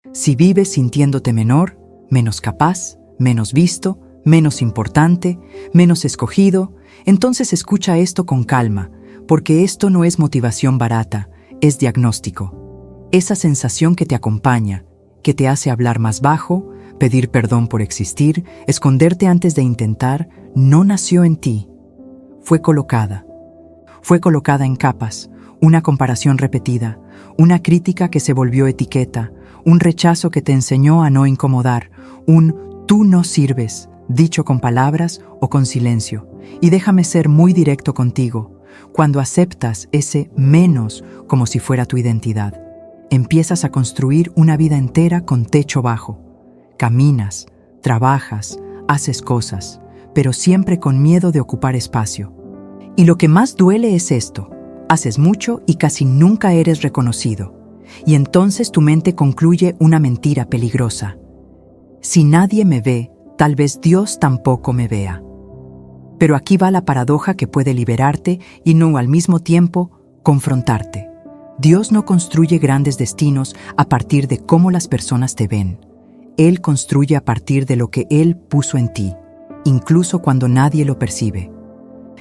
Si vives sintiéndote menor, menos capaz, menos visto, menos importante, menos escogido, entonces escucha esto con calma, porque esto no es motivación barata, es diagnóstico. Esa sensación que te acompaña, que te hace hablar más bajo, pedir perdón por existir, esconderte antes de intentar, no nació en ti. Fue colocada en capas, una comparación repetida, una crítica que se volvió etiqueta, un rechazo que te enseñó a no incomodar, un tú no sirves, dicho con palabras o con silencio. Y déjame ser muy directo contigo. Cuando aceptas ese menos como si fuera tu identidad, empiezas a construir una vida entera con techo bajo. Caminas, trabajas, haces cosas, pero siempre con miedo de ocupar espacio. Y lo que más duele es esto: haces mucho y casi nunca eres reconocido. Y entonces tu mente concluye una mentira peligrosa. Si nadie me ve, tal vez Dios tampoco me vea. Pero aquí va la paradoja que puede liberarte y no al mismo tiempo confrontarte. Dios no construye grandes destinos a partir de cómo las personas te ven. Él construye a partir de lo que Él puso en ti, incluso cuando nadie lo percibe.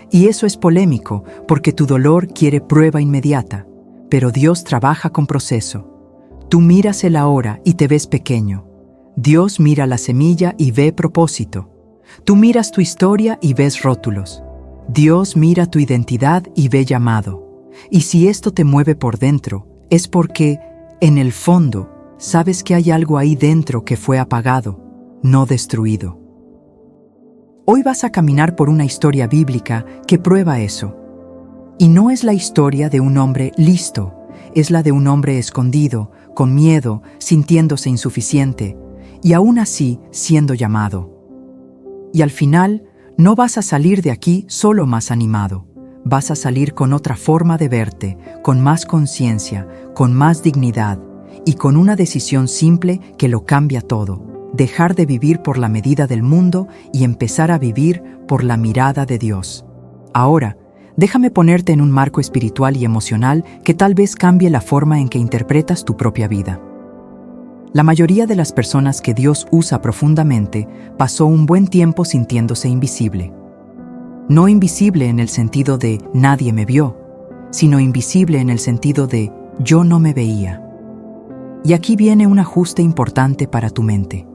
Y eso es polémico, porque tu dolor quiere prueba inmediata, pero Dios trabaja con proceso. Tú miras el ahora y te ves pequeño. Dios mira la semilla y ve propósito. Tú miras tu historia y ves rótulos. Dios mira tu identidad y ve llamado. Y si esto te mueve por dentro, es porque, en el fondo, sabes que hay algo ahí dentro que fue apagado, no destruido. Hoy vas a caminar por una historia bíblica que prueba eso. Y no es la historia de un hombre listo, es la de un hombre escondido, con miedo, sintiéndose insuficiente, y aún así siendo llamado. Y al final, no vas a salir de aquí solo más animado. Vas a salir con otra forma de verte, con más conciencia, con más dignidad, y con una decisión simple que lo cambia todo: dejar de vivir por la medida del mundo y empezar a vivir por la mirada de Dios. Ahora, déjame ponerte en un marco espiritual y emocional que tal vez cambie la forma en que interpretas tu propia vida. La mayoría de las personas que Dios usa profundamente pasó un buen tiempo sintiéndose invisible. No invisible en el sentido de nadie me vio, sino invisible en el sentido de yo no me veía. Y aquí viene un ajuste importante para tu mente.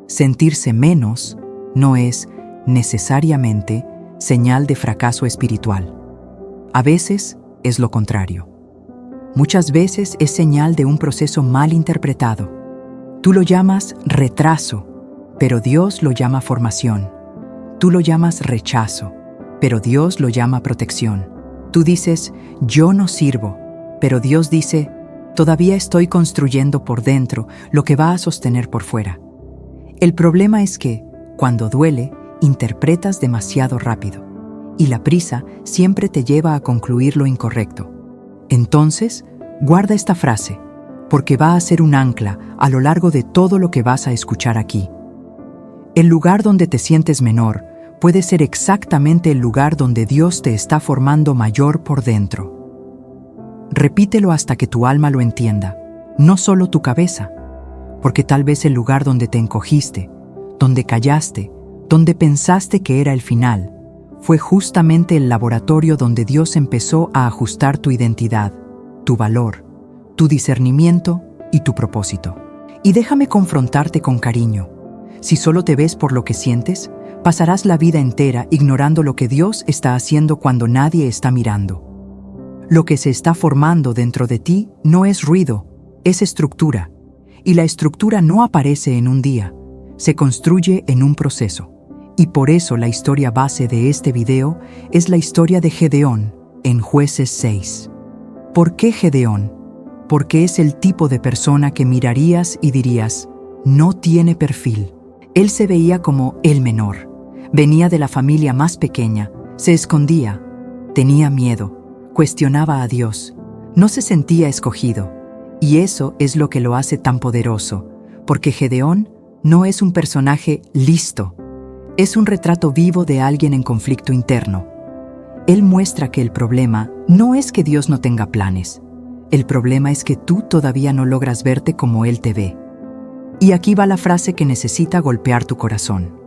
Sentirse menos no es necesariamente señal de fracaso espiritual. A veces es lo contrario. Muchas veces es señal de un proceso mal interpretado. Tú lo llamas retraso, pero Dios lo llama formación. Tú lo llamas rechazo, pero Dios lo llama protección. Tú dices, yo no sirvo, pero Dios dice, todavía estoy construyendo por dentro lo que va a sostener por fuera. El problema es que, cuando duele, interpretas demasiado rápido, y la prisa siempre te lleva a concluir lo incorrecto. Entonces, guarda esta frase, porque va a ser un ancla a lo largo de todo lo que vas a escuchar aquí. El lugar donde te sientes menor puede ser exactamente el lugar donde Dios te está formando mayor por dentro. Repítelo hasta que tu alma lo entienda, no solo tu cabeza, porque tal vez el lugar donde te encogiste, donde callaste, donde pensaste que era el final, fue justamente el laboratorio donde Dios empezó a ajustar tu identidad, tu valor, tu discernimiento y tu propósito. Y déjame confrontarte con cariño. Si solo te ves por lo que sientes, pasarás la vida entera ignorando lo que Dios está haciendo cuando nadie está mirando. Lo que se está formando dentro de ti no es ruido, es estructura. Y la estructura no aparece en un día, se construye en un proceso. Y por eso la historia base de este video es la historia de Gedeón en Jueces 6. ¿Por qué Gedeón? Porque es el tipo de persona que mirarías y dirías, no tiene perfil. Él se veía como el menor. Venía de la familia más pequeña, se escondía, tenía miedo, cuestionaba a Dios, no se sentía escogido. Y eso es lo que lo hace tan poderoso, porque Gedeón no es un personaje listo, es un retrato vivo de alguien en conflicto interno. Él muestra que el problema no es que Dios no tenga planes. El problema es que tú todavía no logras verte como Él te ve. Y aquí va la frase que necesita golpear tu corazón.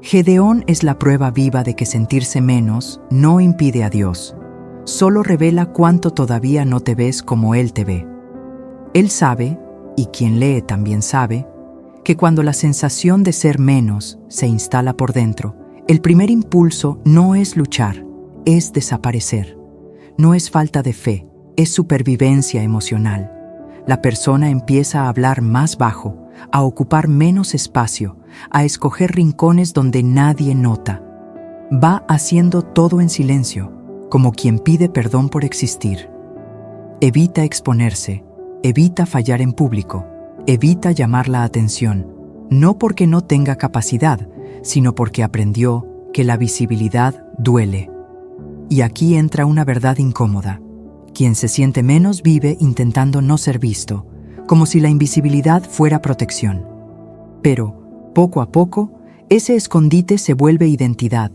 Gedeón es la prueba viva de que sentirse menos no impide a Dios, solo revela cuánto todavía no te ves como Él te ve. Él sabe, y quien lee también sabe, que cuando la sensación de ser menos se instala por dentro, el primer impulso no es luchar, es desaparecer. No es falta de fe, es supervivencia emocional. La persona empieza a hablar más bajo, a ocupar menos espacio, a escoger rincones donde nadie nota. Va haciendo todo en silencio, como quien pide perdón por existir. Evita exponerse, evita fallar en público, evita llamar la atención, no porque no tenga capacidad, sino porque aprendió que la visibilidad duele. Y aquí entra una verdad incómoda. Quien se siente menos vive intentando no ser visto, como si la invisibilidad fuera protección. Pero, poco a poco, ese escondite se vuelve identidad,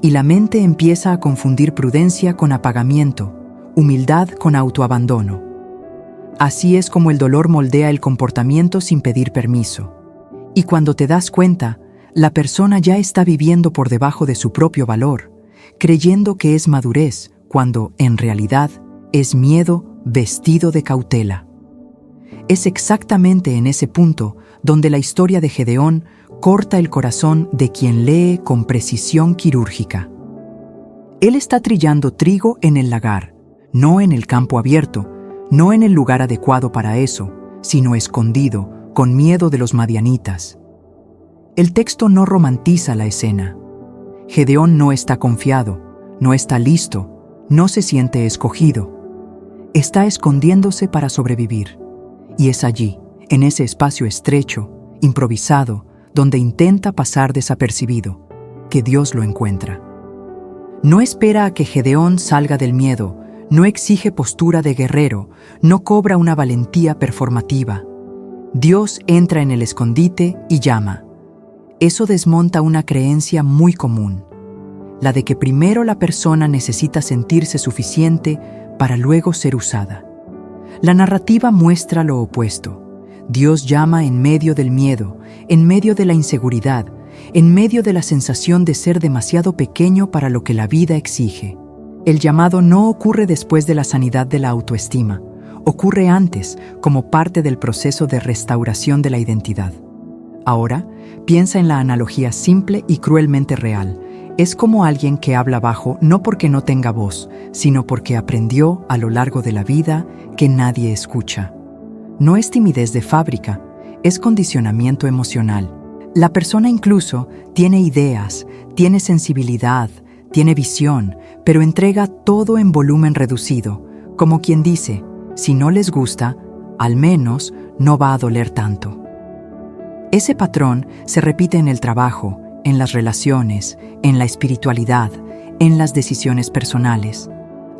y la mente empieza a confundir prudencia con apagamiento, humildad con autoabandono. Así es como el dolor moldea el comportamiento sin pedir permiso. Y cuando te das cuenta, la persona ya está viviendo por debajo de su propio valor, creyendo que es madurez, cuando, en realidad, es miedo vestido de cautela. Es exactamente en ese punto donde la historia de Gedeón corta el corazón de quien lee con precisión quirúrgica. Él está trillando trigo en el lagar, no en el campo abierto, no en el lugar adecuado para eso, sino escondido, con miedo de los madianitas. El texto no romantiza la escena. Gedeón no está confiado, no está listo, no se siente escogido. Está escondiéndose para sobrevivir. Y es allí, en ese espacio estrecho, improvisado, donde intenta pasar desapercibido, que Dios lo encuentra. No espera a que Gedeón salga del miedo, no exige postura de guerrero, no cobra una valentía performativa. Dios entra en el escondite y llama. Eso desmonta una creencia muy común, la de que primero la persona necesita sentirse suficiente para luego ser usada. La narrativa muestra lo opuesto. Dios llama en medio del miedo, en medio de la inseguridad, en medio de la sensación de ser demasiado pequeño para lo que la vida exige. El llamado no ocurre después de la sanidad de la autoestima, ocurre antes, como parte del proceso de restauración de la identidad. Ahora, piensa en la analogía simple y cruelmente real. Es como alguien que habla bajo no porque no tenga voz, sino porque aprendió a lo largo de la vida que nadie escucha. No es timidez de fábrica, es condicionamiento emocional. La persona incluso tiene ideas, tiene sensibilidad, tiene visión, pero entrega todo en volumen reducido, como quien dice, si no les gusta, al menos no va a doler tanto. Ese patrón se repite en el trabajo, en las relaciones, en la espiritualidad, en las decisiones personales.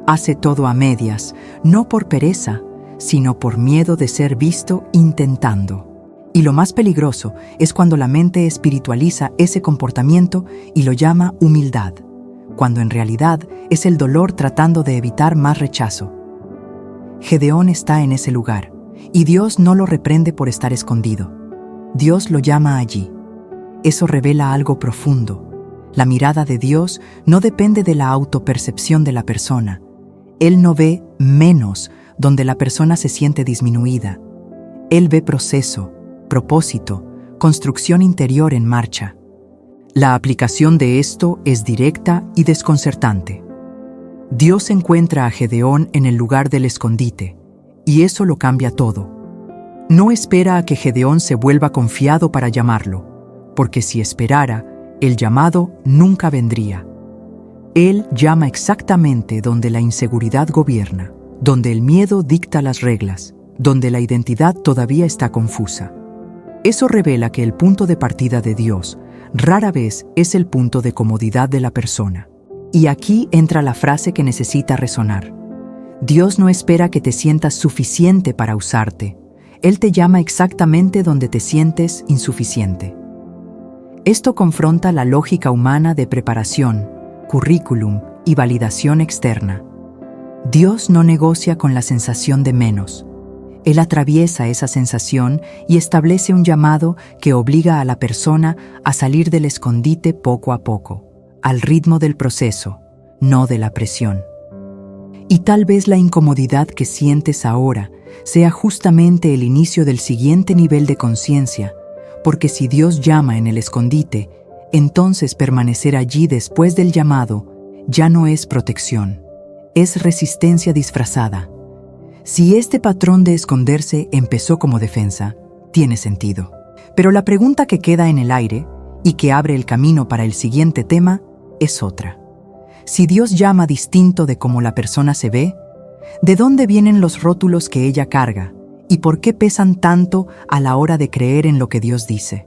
Hace todo a medias, no por pereza, sino por miedo de ser visto intentando. Y lo más peligroso es cuando la mente espiritualiza ese comportamiento y lo llama humildad, cuando en realidad es el dolor tratando de evitar más rechazo. Gedeón está en ese lugar, y Dios no lo reprende por estar escondido. Dios lo llama allí. Eso revela algo profundo. La mirada de Dios no depende de la autopercepción de la persona. Él no ve menos donde la persona se siente disminuida. Él ve proceso, propósito, construcción interior en marcha. La aplicación de esto es directa y desconcertante. Dios encuentra a Gedeón en el lugar del escondite, y eso lo cambia todo. No espera a que Gedeón se vuelva confiado para llamarlo, porque si esperara, el llamado nunca vendría. Él llama exactamente donde la inseguridad gobierna, donde el miedo dicta las reglas, donde la identidad todavía está confusa. Eso revela que el punto de partida de Dios rara vez es el punto de comodidad de la persona. Y aquí entra la frase que necesita resonar. Dios no espera que te sientas suficiente para usarte. Él te llama exactamente donde te sientes insuficiente. Esto confronta la lógica humana de preparación, currículum y validación externa. Dios no negocia con la sensación de menos. Él atraviesa esa sensación y establece un llamado que obliga a la persona a salir del escondite poco a poco, al ritmo del proceso, no de la presión. Y tal vez la incomodidad que sientes ahora sea justamente el inicio del siguiente nivel de conciencia, porque si Dios llama en el escondite, entonces permanecer allí después del llamado ya no es protección, es resistencia disfrazada. Si este patrón de esconderse empezó como defensa, tiene sentido. Pero la pregunta que queda en el aire y que abre el camino para el siguiente tema es otra. Si Dios llama distinto de cómo la persona se ve, ¿de dónde vienen los rótulos que ella carga y por qué pesan tanto a la hora de creer en lo que Dios dice?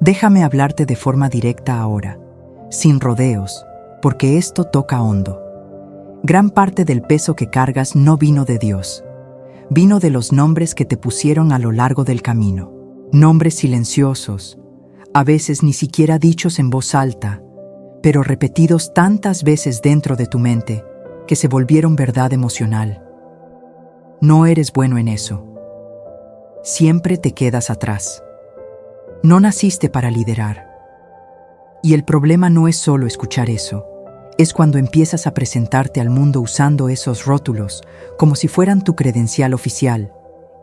Déjame hablarte de forma directa ahora, sin rodeos, porque esto toca hondo. Gran parte del peso que cargas no vino de Dios, vino de los nombres que te pusieron a lo largo del camino. Nombres silenciosos, a veces ni siquiera dichos en voz alta, pero repetidos tantas veces dentro de tu mente que se volvieron verdad emocional. No eres bueno en eso. Siempre te quedas atrás. No naciste para liderar. Y el problema no es solo escuchar eso. Es cuando empiezas a presentarte al mundo usando esos rótulos como si fueran tu credencial oficial.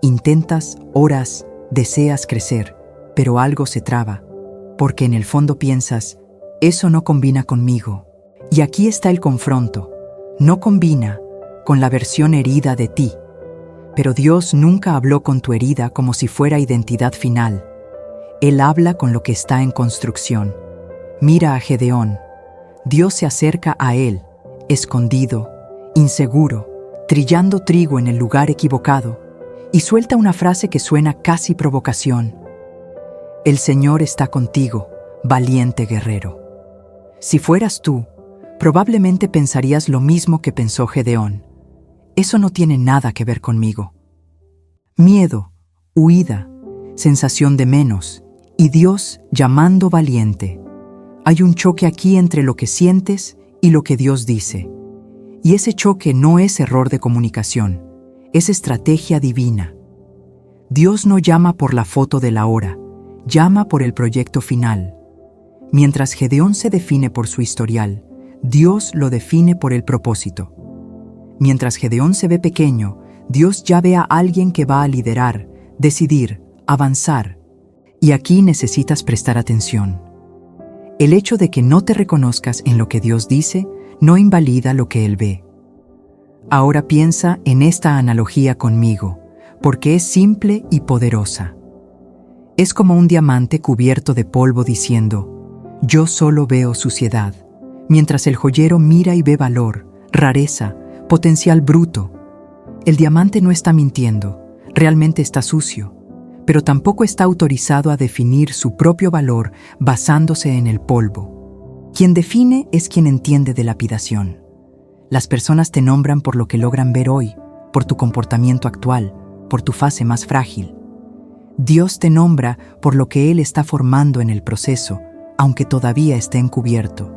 Intentas, oras, deseas crecer, pero algo se traba, porque en el fondo piensas, eso no combina conmigo. Y aquí está el confronto. No combina con la versión herida de ti. Pero Dios nunca habló con tu herida como si fuera identidad final. Él habla con lo que está en construcción. Mira a Gedeón. Dios se acerca a él, escondido, inseguro, trillando trigo en el lugar equivocado, y suelta una frase que suena casi provocación. El Señor está contigo, valiente guerrero. Si fueras tú, probablemente pensarías lo mismo que pensó Gedeón. Eso no tiene nada que ver conmigo. Miedo, huida, sensación de menos, y Dios llamando valiente. Hay un choque aquí entre lo que sientes y lo que Dios dice. Y ese choque no es error de comunicación, es estrategia divina. Dios no llama por la foto de la hora, llama por el proyecto final. Mientras Gedeón se define por su historial, Dios lo define por el propósito. Mientras Gedeón se ve pequeño, Dios ya ve a alguien que va a liderar, decidir, avanzar. Y aquí necesitas prestar atención. El hecho de que no te reconozcas en lo que Dios dice no invalida lo que Él ve. Ahora piensa en esta analogía conmigo, porque es simple y poderosa. Es como un diamante cubierto de polvo diciendo, yo solo veo suciedad, mientras el joyero mira y ve valor, rareza, potencial bruto. El diamante no está mintiendo, realmente está sucio, pero tampoco está autorizado a definir su propio valor basándose en el polvo. Quien define es quien entiende de lapidación. Las personas te nombran por lo que logran ver hoy, por tu comportamiento actual, por tu fase más frágil. Dios te nombra por lo que Él está formando en el proceso, aunque todavía esté encubierto.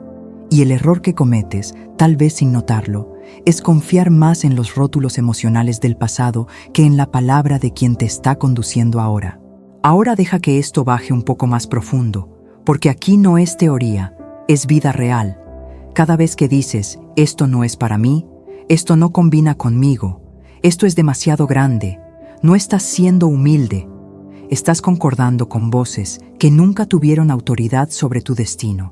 Y el error que cometes, tal vez sin notarlo, es confiar más en los rótulos emocionales del pasado que en la palabra de quien te está conduciendo ahora. Ahora deja que esto baje un poco más profundo, porque aquí no es teoría, es vida real. Cada vez que dices, esto no es para mí, esto no combina conmigo, esto es demasiado grande, no estás siendo humilde, estás concordando con voces que nunca tuvieron autoridad sobre tu destino.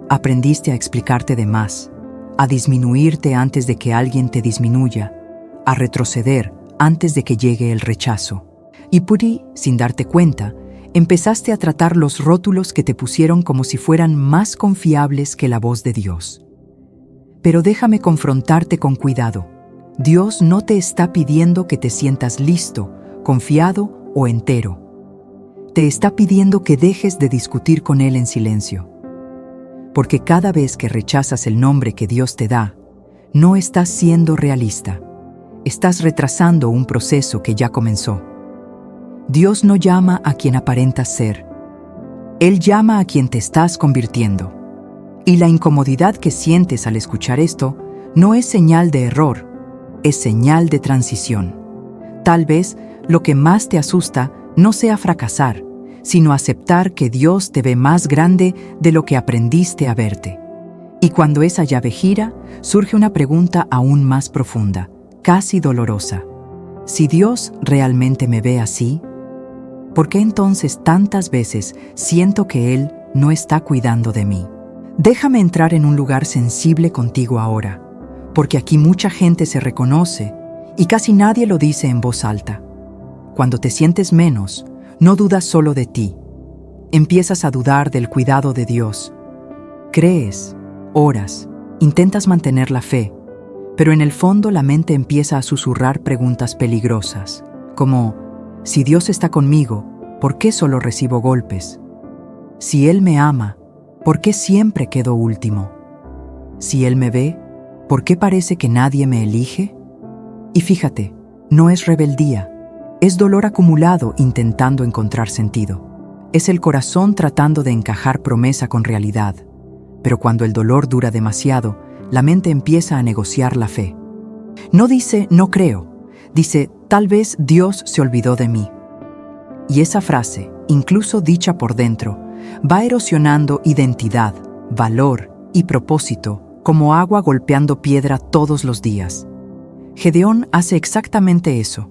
Aprendiste a explicarte de más, a disminuirte antes de que alguien te disminuya, a retroceder antes de que llegue el rechazo. Y por ahí, sin darte cuenta, empezaste a tratar los rótulos que te pusieron como si fueran más confiables que la voz de Dios. Pero déjame confrontarte con cuidado. Dios no te está pidiendo que te sientas listo, confiado o entero. Te está pidiendo que dejes de discutir con Él en silencio. Porque cada vez que rechazas el nombre que Dios te da, no estás siendo realista. Estás retrasando un proceso que ya comenzó. Dios no llama a quien aparentas ser. Él llama a quien te estás convirtiendo. Y la incomodidad que sientes al escuchar esto no es señal de error, es señal de transición. Tal vez lo que más te asusta no sea fracasar, sino aceptar que Dios te ve más grande de lo que aprendiste a verte. Y cuando esa llave gira, surge una pregunta aún más profunda, casi dolorosa. Si Dios realmente me ve así, ¿por qué entonces tantas veces siento que Él no está cuidando de mí? Déjame entrar en un lugar sensible contigo ahora, porque aquí mucha gente se reconoce y casi nadie lo dice en voz alta. Cuando te sientes menos, no dudas solo de ti. Empiezas a dudar del cuidado de Dios. Crees, oras, intentas mantener la fe, pero en el fondo la mente empieza a susurrar preguntas peligrosas, como: si Dios está conmigo, ¿por qué solo recibo golpes? Si Él me ama, ¿por qué siempre quedo último? Si Él me ve, ¿por qué parece que nadie me elige? Y fíjate, no es rebeldía, es dolor acumulado intentando encontrar sentido. Es el corazón tratando de encajar promesa con realidad. Pero cuando el dolor dura demasiado, la mente empieza a negociar la fe. No dice no creo, dice tal vez Dios se olvidó de mí. Y esa frase, incluso dicha por dentro, va erosionando identidad, valor y propósito como agua golpeando piedra todos los días. Gedeón hace exactamente eso.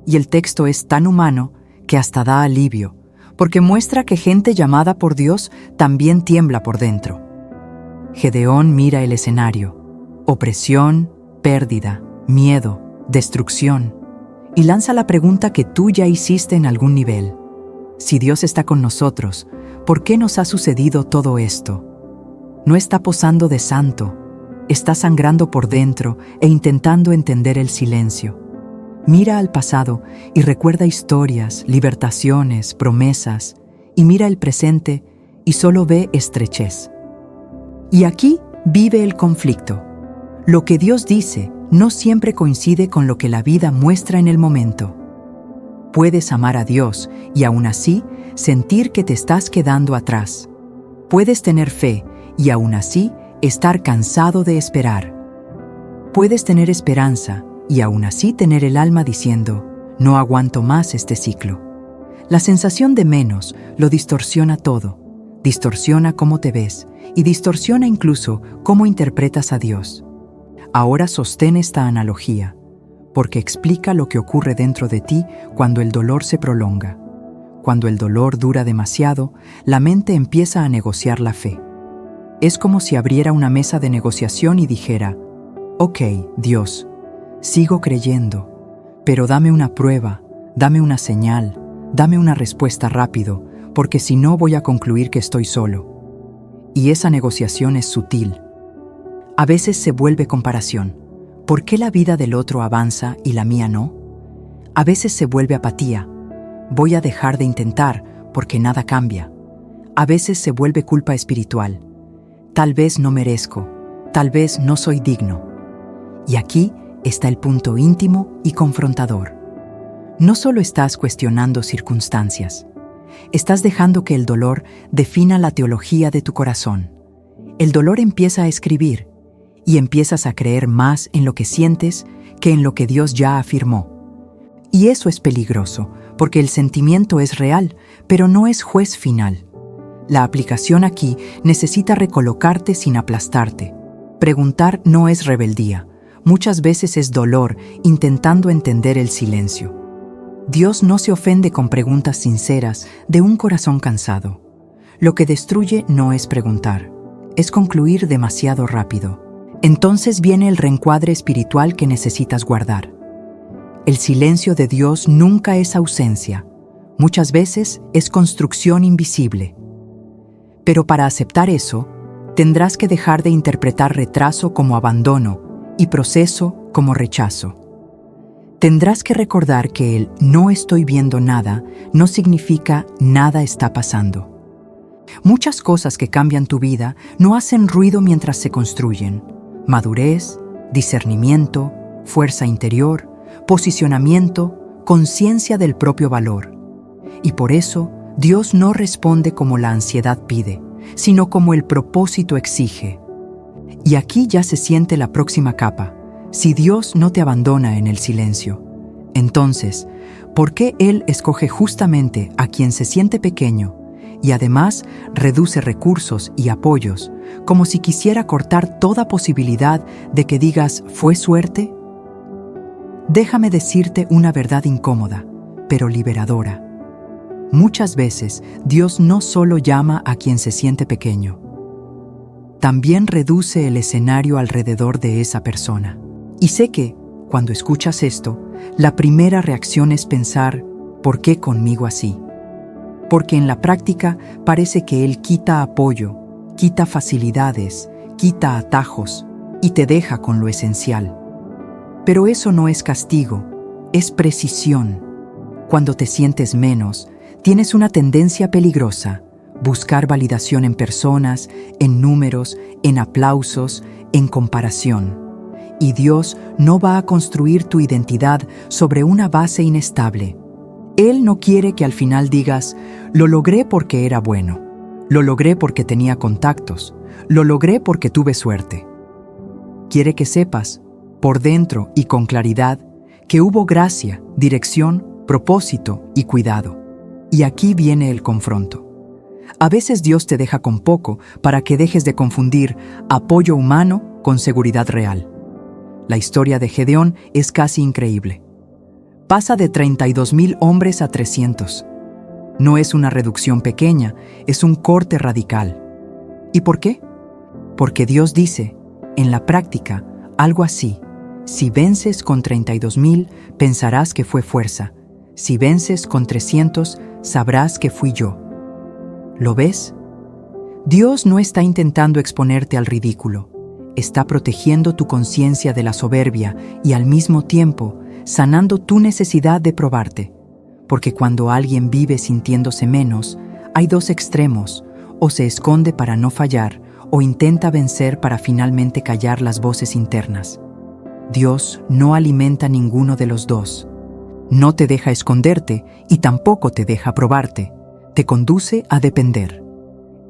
Y el texto es tan humano que hasta da alivio, porque muestra que gente llamada por Dios también tiembla por dentro. Gedeón mira el escenario: opresión, pérdida, miedo, destrucción, y lanza la pregunta que tú ya hiciste en algún nivel. Si Dios está con nosotros, ¿por qué nos ha sucedido todo esto? No está posando de santo, está sangrando por dentro e intentando entender el silencio. Mira al pasado y recuerda historias, libertaciones, promesas, y mira el presente y solo ve estrechez. Y aquí vive el conflicto. Lo que Dios dice no siempre coincide con lo que la vida muestra en el momento. Puedes amar a Dios y aún así sentir que te estás quedando atrás. Puedes tener fe y aún así estar cansado de esperar. Puedes tener esperanza y aún así tener el alma diciendo: no aguanto más este ciclo. La sensación de menos lo distorsiona todo. Distorsiona cómo te ves y distorsiona incluso cómo interpretas a Dios. Ahora sostén esta analogía, porque explica lo que ocurre dentro de ti cuando el dolor se prolonga. Cuando el dolor dura demasiado, la mente empieza a negociar la fe. Es como si abriera una mesa de negociación y dijera: ok, Dios, sigo creyendo, pero dame una prueba, dame una señal, dame una respuesta rápido, porque si no voy a concluir que estoy solo. Y esa negociación es sutil. A veces se vuelve comparación. ¿Por qué la vida del otro avanza y la mía no? A veces se vuelve apatía. Voy a dejar de intentar porque nada cambia. A veces se vuelve culpa espiritual. Tal vez no merezco, tal vez no soy digno. Y aquí está el punto íntimo y confrontador. No solo estás cuestionando circunstancias, estás dejando que el dolor defina la teología de tu corazón. El dolor empieza a escribir y empiezas a creer más en lo que sientes que en lo que Dios ya afirmó. Y eso es peligroso, porque el sentimiento es real, pero no es juez final. La aplicación aquí necesita recolocarte sin aplastarte. Preguntar no es rebeldía, muchas veces es dolor intentando entender el silencio. Dios no se ofende con preguntas sinceras de un corazón cansado. Lo que destruye no es preguntar, es concluir demasiado rápido. Entonces viene el reencuadre espiritual que necesitas guardar. El silencio de Dios nunca es ausencia, muchas veces es construcción invisible. Pero para aceptar eso, tendrás que dejar de interpretar retraso como abandono y proceso como rechazo. Tendrás que recordar que el no estoy viendo nada no significa nada está pasando. Muchas cosas que cambian tu vida no hacen ruido mientras se construyen. Madurez, discernimiento, fuerza interior, posicionamiento, conciencia del propio valor. Y por eso, Dios no responde como la ansiedad pide, sino como el propósito exige. Y aquí ya se siente la próxima capa. Si Dios no te abandona en el silencio, Entonces, ¿por qué Él escoge justamente a quien se siente pequeño y además reduce recursos y apoyos, como si quisiera cortar toda posibilidad de que digas ¿fue suerte? Déjame decirte una verdad incómoda, pero liberadora. Muchas veces Dios no solo llama a quien se siente pequeño, también reduce el escenario alrededor de esa persona. Y sé que, cuando escuchas esto, la primera reacción es pensar, ¿por qué conmigo así? Porque en la práctica parece que Él quita apoyo, quita facilidades, quita atajos y te deja con lo esencial. Pero eso no es castigo, es precisión. Cuando te sientes menos, tienes una tendencia peligrosa: buscar validación en personas, en números, en aplausos, en comparación. Y Dios no va a construir tu identidad sobre una base inestable. Él no quiere que al final digas, lo logré porque era bueno, lo logré porque tenía contactos, lo logré porque tuve suerte. Quiere que sepas, por dentro y con claridad, que hubo gracia, dirección, propósito y cuidado. Y aquí viene el confronto. A veces Dios te deja con poco para que dejes de confundir apoyo humano con seguridad real. La historia de Gedeón es casi increíble. Pasa de 32,000 hombres a 300. No es una reducción pequeña, es un corte radical. ¿Y por qué? Porque Dios dice, en la práctica, algo así: si vences con 32,000, pensarás que fue fuerza. Si vences con 300, sabrás que fui yo. ¿Lo ves? Dios no está intentando exponerte al ridículo. Está protegiendo tu conciencia de la soberbia y al mismo tiempo sanando tu necesidad de probarte. Porque cuando alguien vive sintiéndose menos, hay dos extremos: o se esconde para no fallar, o intenta vencer para finalmente callar las voces internas. Dios no alimenta ninguno de los dos. No te deja esconderte y tampoco te deja probarte. Te conduce a depender.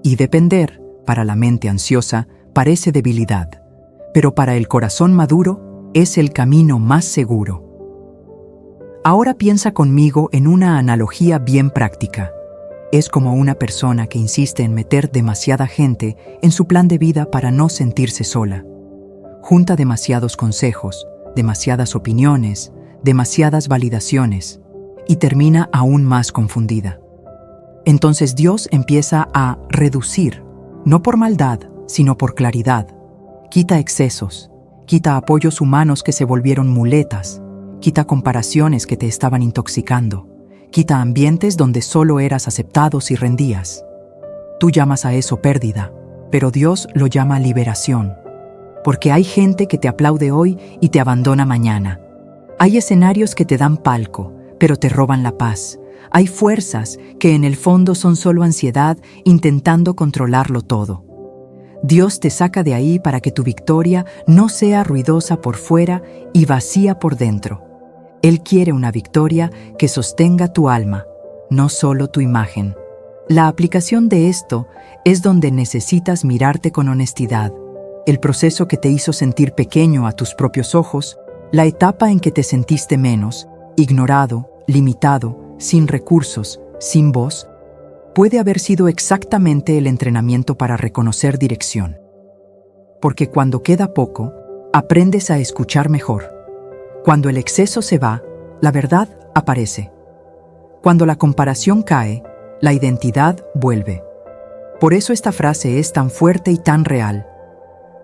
Y depender, para la mente ansiosa, parece debilidad, pero para el corazón maduro es el camino más seguro. Ahora piensa conmigo en una analogía bien práctica. Es como una persona que insiste en meter demasiada gente en su plan de vida para no sentirse sola. Junta demasiados consejos, demasiadas opiniones, demasiadas validaciones, y termina aún más confundida. Entonces Dios empieza a reducir, no por maldad, sino por claridad. Quita excesos, quita apoyos humanos que se volvieron muletas, quita comparaciones que te estaban intoxicando, quita ambientes donde solo eras aceptado si rendías. Tú llamas a eso pérdida, pero Dios lo llama liberación. Porque hay gente que te aplaude hoy y te abandona mañana. Hay escenarios que te dan palco, pero te roban la paz. Hay fuerzas que en el fondo son solo ansiedad intentando controlarlo todo. Dios te saca de ahí para que tu victoria no sea ruidosa por fuera y vacía por dentro. Él quiere una victoria que sostenga tu alma, no solo tu imagen. La aplicación de esto es donde necesitas mirarte con honestidad. El proceso que te hizo sentir pequeño a tus propios ojos, la etapa en que te sentiste menos, ignorado, limitado, sin recursos, sin voz, puede haber sido exactamente el entrenamiento para reconocer dirección. Porque cuando queda poco, aprendes a escuchar mejor. Cuando el exceso se va, la verdad aparece. Cuando la comparación cae, la identidad vuelve. Por eso esta frase es tan fuerte y tan real.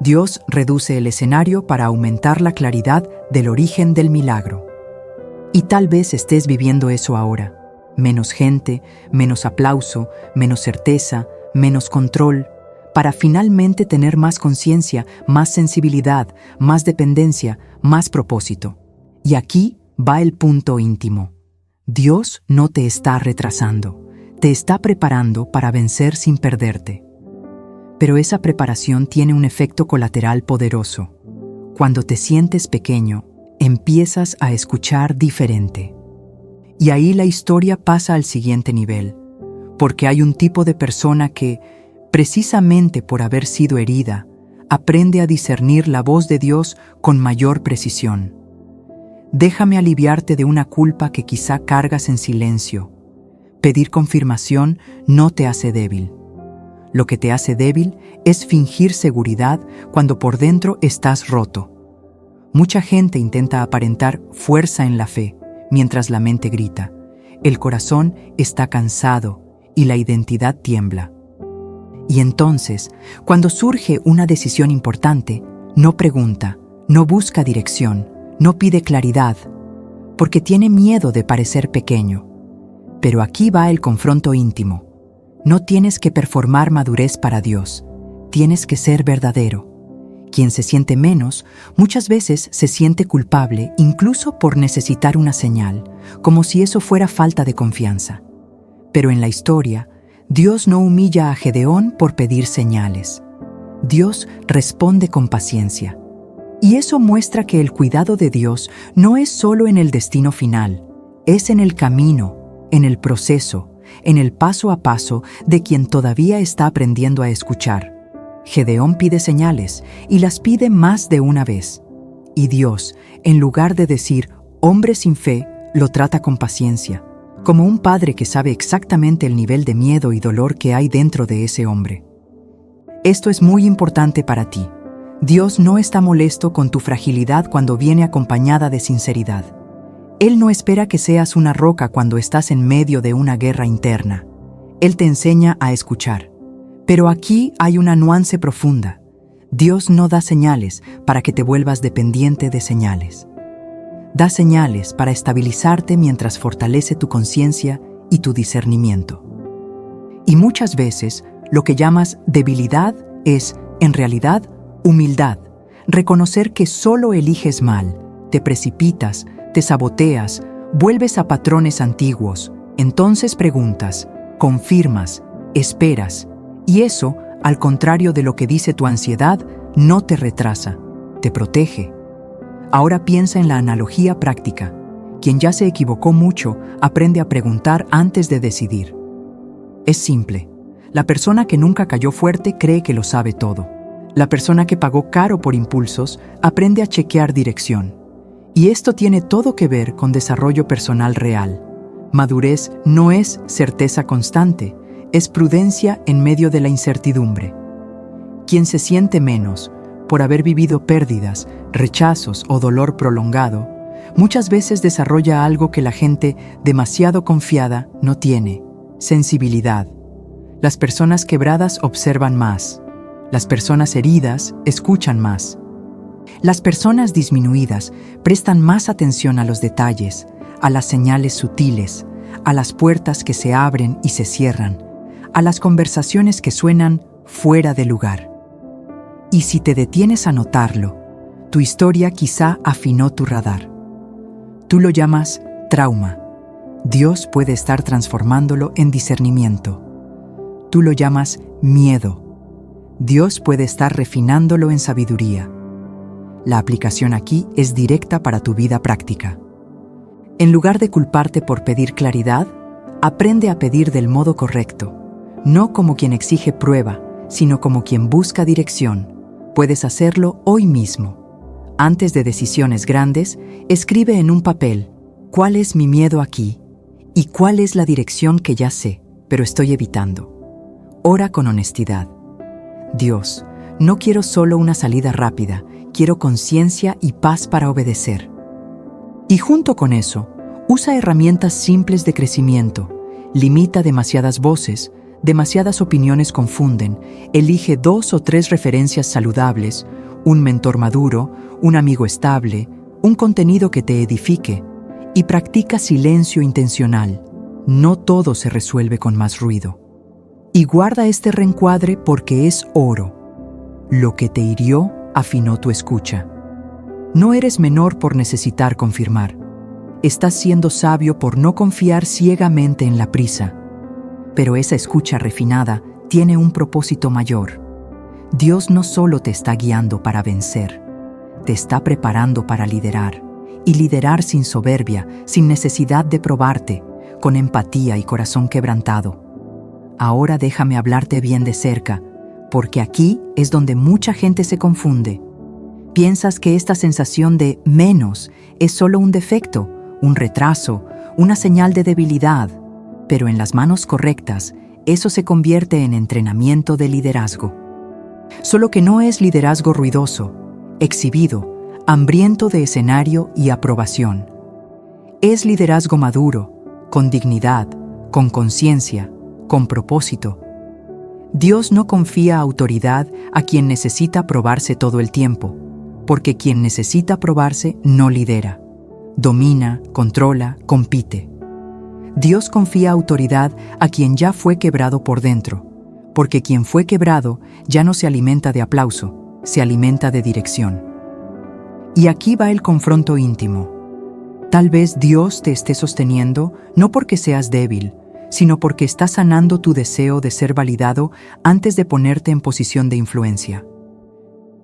Dios reduce el escenario para aumentar la claridad del origen del milagro. Y tal vez estés viviendo eso ahora. Menos gente, menos aplauso, menos certeza, menos control, para finalmente tener más conciencia, más sensibilidad, más dependencia, más propósito. Y aquí va el punto íntimo. Dios no te está retrasando, te está preparando para vencer sin perderte. Pero esa preparación tiene un efecto colateral poderoso. Cuando te sientes pequeño, empiezas a escuchar diferente. Y ahí la historia pasa al siguiente nivel, porque hay un tipo de persona que, precisamente por haber sido herida, aprende a discernir la voz de Dios con mayor precisión. Déjame aliviarte de una culpa que quizá cargas en silencio. Pedir confirmación no te hace débil. Lo que te hace débil es fingir seguridad cuando por dentro estás roto. Mucha gente intenta aparentar fuerza en la fe, mientras la mente grita. El corazón está cansado y la identidad tiembla. Y entonces, cuando surge una decisión importante, no pregunta, no busca dirección, no pide claridad, porque tiene miedo de parecer pequeño. Pero aquí va el confronto íntimo. No tienes que performar madurez para Dios, tienes que ser verdadero. Quien se siente menos, muchas veces se siente culpable incluso por necesitar una señal, como si eso fuera falta de confianza. Pero en la historia, Dios no humilla a Gedeón por pedir señales. Dios responde con paciencia. Y eso muestra que el cuidado de Dios no es solo en el destino final, es en el camino, en el proceso, en el paso a paso de quien todavía está aprendiendo a escuchar. Gedeón pide señales y las pide más de una vez. Y Dios, en lugar de decir, hombre sin fe, lo trata con paciencia, como un padre que sabe exactamente el nivel de miedo y dolor que hay dentro de ese hombre. Esto es muy importante para ti. Dios no está molesto con tu fragilidad cuando viene acompañada de sinceridad. Él no espera que seas una roca cuando estás en medio de una guerra interna. Él te enseña a escuchar. Pero aquí hay una nuance profunda. Dios no da señales para que te vuelvas dependiente de señales. Da señales para estabilizarte mientras fortalece tu conciencia y tu discernimiento. Y muchas veces, lo que llamas debilidad es, en realidad, humildad. Reconocer que solo eliges mal, te precipitas, te saboteas, vuelves a patrones antiguos. Entonces preguntas, confirmas, esperas. Y eso, al contrario de lo que dice tu ansiedad, no te retrasa, te protege. Ahora piensa en la analogía práctica. Quien ya se equivocó mucho aprende a preguntar antes de decidir. Es simple. La persona que nunca cayó fuerte cree que lo sabe todo. La persona que pagó caro por impulsos aprende a chequear dirección. Y esto tiene todo que ver con desarrollo personal real. Madurez no es certeza constante, es prudencia en medio de la incertidumbre. Quien se siente menos por haber vivido pérdidas, rechazos o dolor prolongado, muchas veces desarrolla algo que la gente demasiado confiada no tiene: sensibilidad. Las personas quebradas observan más. Las personas heridas escuchan más. Las personas disminuidas prestan más atención a los detalles, a las señales sutiles, a las puertas que se abren y se cierran, a las conversaciones que suenan fuera de lugar. Y si te detienes a notarlo, tu historia quizá afinó tu radar. Tú lo llamas trauma. Dios puede estar transformándolo en discernimiento. Tú lo llamas miedo. Dios puede estar refinándolo en sabiduría. La aplicación aquí es directa para tu vida práctica. En lugar de culparte por pedir claridad, aprende a pedir del modo correcto, no como quien exige prueba, sino como quien busca dirección. Puedes hacerlo hoy mismo. Antes de decisiones grandes, escribe en un papel: ¿cuál es mi miedo aquí? ¿Y cuál es la dirección que ya sé, pero estoy evitando? Ora con honestidad. Dios, no quiero solo una salida rápida, quiero conciencia y paz para obedecer. Y junto con eso, usa herramientas simples de crecimiento. Limita demasiadas voces, demasiadas opiniones confunden. Elige 2 o 3 referencias saludables, un mentor maduro, un amigo estable, un contenido que te edifique. Y practica silencio intencional. No todo se resuelve con más ruido. Y guarda este reencuadre porque es oro. Lo que te hirió afinó tu escucha. No eres menor por necesitar confirmar. Estás siendo sabio por no confiar ciegamente en la prisa. Pero esa escucha refinada tiene un propósito mayor. Dios no solo te está guiando para vencer, te está preparando para liderar. Y liderar sin soberbia, sin necesidad de probarte, con empatía y corazón quebrantado. Ahora déjame hablarte bien de cerca, porque aquí es donde mucha gente se confunde. Piensas que esta sensación de menos es solo un defecto, un retraso, una señal de debilidad, pero en las manos correctas, eso se convierte en entrenamiento de liderazgo. Solo que no es liderazgo ruidoso, exhibido, hambriento de escenario y aprobación. Es liderazgo maduro, con dignidad, con conciencia, con propósito. Dios no confía autoridad a quien necesita probarse todo el tiempo, porque quien necesita probarse no lidera, domina, controla, compite. Dios confía autoridad a quien ya fue quebrado por dentro, porque quien fue quebrado ya no se alimenta de aplauso, se alimenta de dirección. Y aquí va el confronto íntimo. Tal vez Dios te esté sosteniendo no porque seas débil, sino porque está sanando tu deseo de ser validado antes de ponerte en posición de influencia.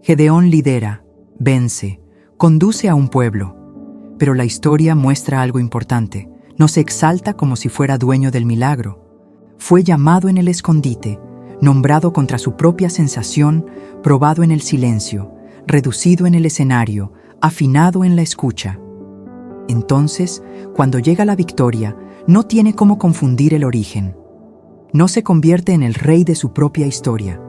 Gedeón lidera, vence, conduce a un pueblo, pero la historia muestra algo importante. No se exalta como si fuera dueño del milagro. Fue llamado en el escondite, nombrado contra su propia sensación, probado en el silencio, reducido en el escenario, afinado en la escucha. Entonces, cuando llega la victoria, no tiene cómo confundir el origen. No se convierte en el rey de su propia historia.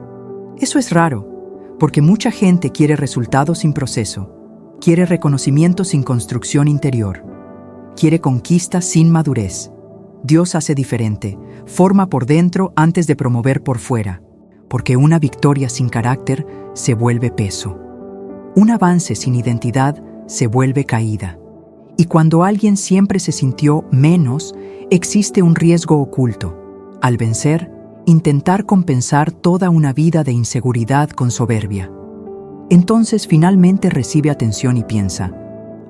Eso es raro, porque mucha gente quiere resultados sin proceso, quiere reconocimiento sin construcción interior, quiere conquista sin madurez. Dios hace diferente, forma por dentro antes de promover por fuera, porque una victoria sin carácter se vuelve peso. Un avance sin identidad se vuelve caída. Y cuando alguien siempre se sintió menos, existe un riesgo oculto. Al vencer, intentar compensar toda una vida de inseguridad con soberbia. Entonces finalmente recibe atención y piensa,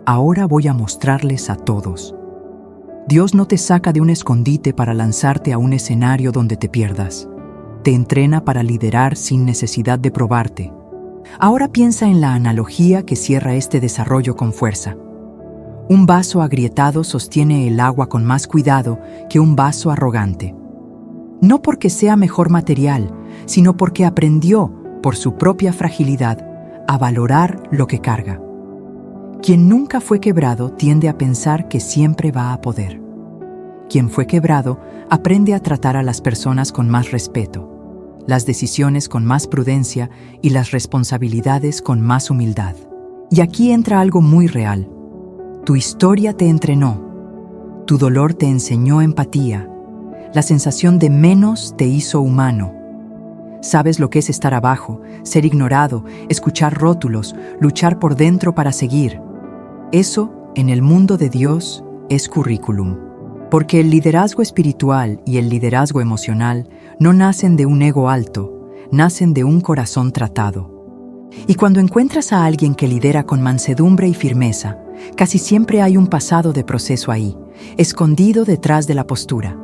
ahora voy a mostrarles a todos. Dios no te saca de un escondite para lanzarte a un escenario donde te pierdas. Te entrena para liderar sin necesidad de probarte. Ahora piensa en la analogía que cierra este desarrollo con fuerza. Un vaso agrietado sostiene el agua con más cuidado que un vaso arrogante. No porque sea mejor material, sino porque aprendió, por su propia fragilidad, a valorar lo que carga. Quien nunca fue quebrado tiende a pensar que siempre va a poder. Quien fue quebrado aprende a tratar a las personas con más respeto, las decisiones con más prudencia y las responsabilidades con más humildad. Y aquí entra algo muy real. Tu historia te entrenó, tu dolor te enseñó empatía, la sensación de menos te hizo humano. Sabes lo que es estar abajo, ser ignorado, escuchar rótulos, luchar por dentro para seguir. Eso, en el mundo de Dios, es currículum. Porque el liderazgo espiritual y el liderazgo emocional no nacen de un ego alto, nacen de un corazón tratado. Y cuando encuentras a alguien que lidera con mansedumbre y firmeza, casi siempre hay un pasado de proceso ahí, escondido detrás de la postura.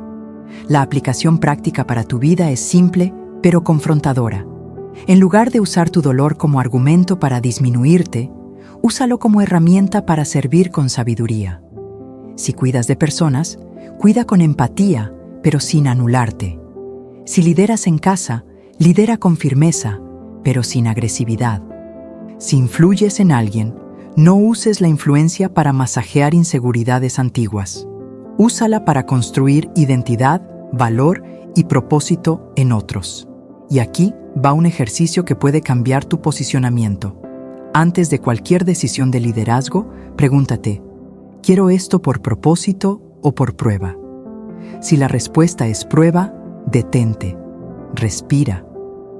La aplicación práctica para tu vida es simple, pero confrontadora. En lugar de usar tu dolor como argumento para disminuirte, úsalo como herramienta para servir con sabiduría. Si cuidas de personas, cuida con empatía, pero sin anularte. Si lideras en casa, lidera con firmeza, pero sin agresividad. Si influyes en alguien, no uses la influencia para masajear inseguridades antiguas. Úsala para construir identidad, valor y propósito en otros. Y aquí va un ejercicio que puede cambiar tu posicionamiento. Antes de cualquier decisión de liderazgo, pregúntate, ¿quiero esto por propósito o por prueba? Si la respuesta es prueba, detente, respira,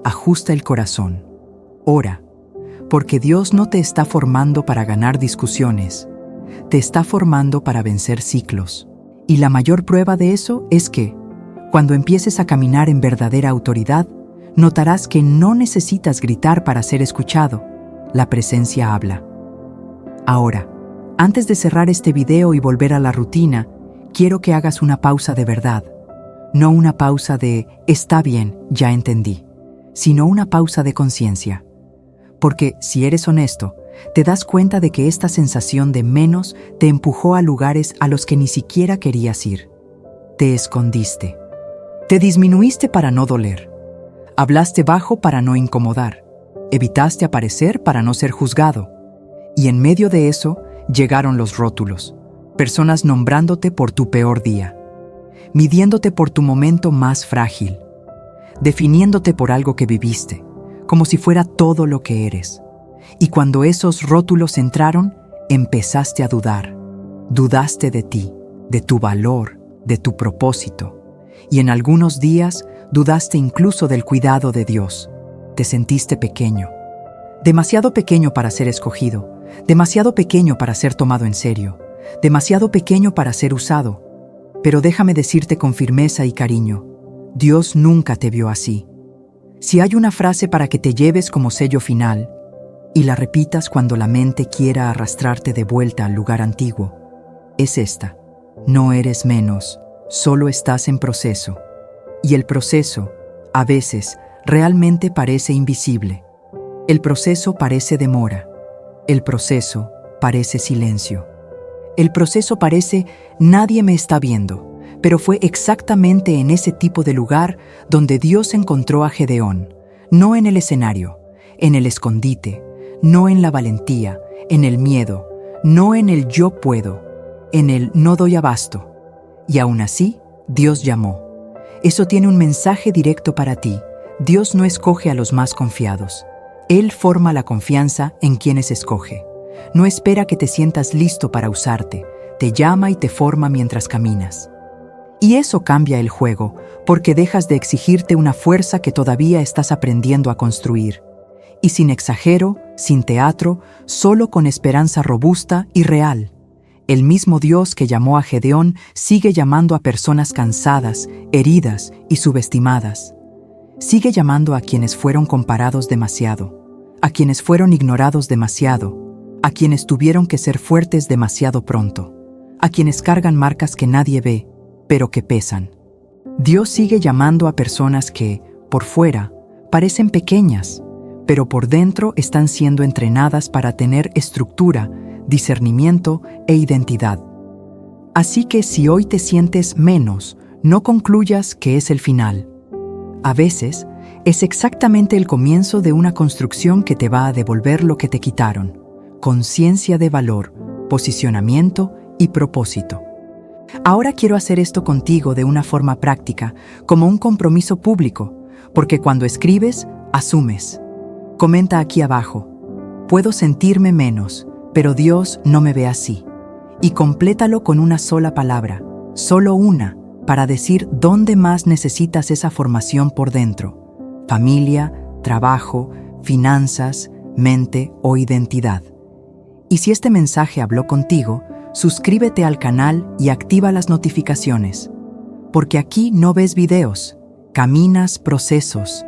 ajusta el corazón, ora, porque Dios no te está formando para ganar discusiones, te está formando para vencer ciclos. Y la mayor prueba de eso es que, cuando empieces a caminar en verdadera autoridad, notarás que no necesitas gritar para ser escuchado. La presencia habla. Ahora, antes de cerrar este video y volver a la rutina, quiero que hagas una pausa de verdad. No una pausa de «está bien, ya entendí», sino una pausa de conciencia. Porque, si eres honesto, te das cuenta de que esta sensación de menos te empujó a lugares a los que ni siquiera querías ir. Te escondiste. Te disminuiste para no doler. Hablaste bajo para no incomodar. Evitaste aparecer para no ser juzgado. Y en medio de eso llegaron los rótulos, personas nombrándote por tu peor día, midiéndote por tu momento más frágil, definiéndote por algo que viviste, como si fuera todo lo que eres. Y cuando esos rótulos entraron, empezaste a dudar. Dudaste de ti, de tu valor, de tu propósito. Y en algunos días dudaste incluso del cuidado de Dios. Te sentiste pequeño. Demasiado pequeño para ser escogido, demasiado pequeño para ser tomado en serio, demasiado pequeño para ser usado. Pero déjame decirte con firmeza y cariño, Dios nunca te vio así. Si hay una frase para que te lleves como sello final, y la repitas cuando la mente quiera arrastrarte de vuelta al lugar antiguo, es esta: no eres menos, solo estás en proceso. Y el proceso, a veces, realmente parece invisible. El proceso parece demora. El proceso parece silencio. El proceso parece nadie me está viendo, pero fue exactamente en ese tipo de lugar donde Dios encontró a Gedeón, no en el escenario, en el escondite, no en la valentía, en el miedo, no en el yo puedo, en el no doy abasto. Y aún así, Dios llamó. Eso tiene un mensaje directo para ti. Dios no escoge a los más confiados. Él forma la confianza en quienes escoge. No espera que te sientas listo para usarte. Te llama y te forma mientras caminas. Y eso cambia el juego, porque dejas de exigirte una fuerza que todavía estás aprendiendo a construir. Y sin exagero, sin teatro, solo con esperanza robusta y real. El mismo Dios que llamó a Gedeón sigue llamando a personas cansadas, heridas y subestimadas. Sigue llamando a quienes fueron comparados demasiado, a quienes fueron ignorados demasiado, a quienes tuvieron que ser fuertes demasiado pronto, a quienes cargan marcas que nadie ve, pero que pesan. Dios sigue llamando a personas que, por fuera, parecen pequeñas, pero por dentro están siendo entrenadas para tener estructura, discernimiento e identidad. Así que si hoy te sientes menos, no concluyas que es el final. A veces, es exactamente el comienzo de una construcción que te va a devolver lo que te quitaron: conciencia de valor, posicionamiento y propósito. Ahora quiero hacer esto contigo de una forma práctica, como un compromiso público, porque cuando escribes, asumes. Comenta aquí abajo: puedo sentirme menos, pero Dios no me ve así. Y complétalo con una sola palabra, solo una, para decir dónde más necesitas esa formación por dentro: familia, trabajo, finanzas, mente o identidad. Y si este mensaje habló contigo, suscríbete al canal y activa las notificaciones, porque aquí no ves videos, caminas procesos,